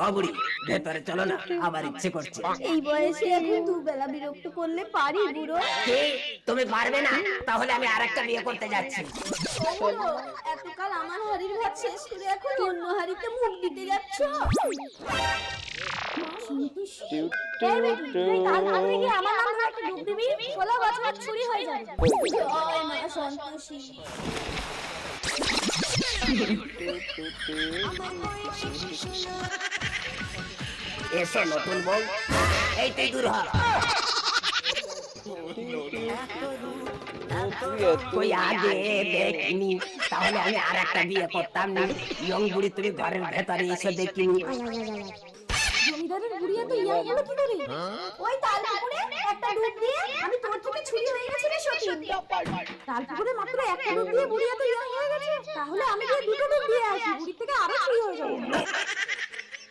ও বুড়ি, ভেতরে চলো না, আবার ইচ্ছে করছে। এই বয়সে এখন দুবেলা বিরক্ত করলে পারি বুড়ো? কি, তুমি পারবে না? তাহলে আমি আরেকটা বিয়ে করতে যাচ্ছি। ও বুড়ো, এতকাল আমার হাড়ির ভাত শেষ করে এখন অন্য হাড়িতে মুখ দিতে যাচ্ছ? এই বেটি, তুই কাল ভাঙতে গিয়ে আমার নাম ধরে একটা ডুব দিবি, 16 বছর চুরি হয়ে যাবে। জয় মা সন্তোষী। এসো নতুন বউ, এই তুই দূর হ। তুই আগে দেখিনি, তাহলে আমি আর একটা বিয়ে করতাম না। ইয়ং বুড়ি, তুমি ঘরের ভেতরে এসে দেখিনি। জমিদারের বুড়ি এত ইয়াং হলো কি করে? ওই তাল পুকুরে একটা ডুব দিয়ে আমি তোর থেকে চুরি হয়ে গেছি রে সতীন। তাল পুকুরে মাত্র একটা ডুব দিয়ে বুড়ি এত ইয়াং হয়ে গেছে, তাহলে আমি গিয়ে দুটো ডুব দিয়ে আসি, বুড়ির থেকে আরো চুরি হয়ে যাবে।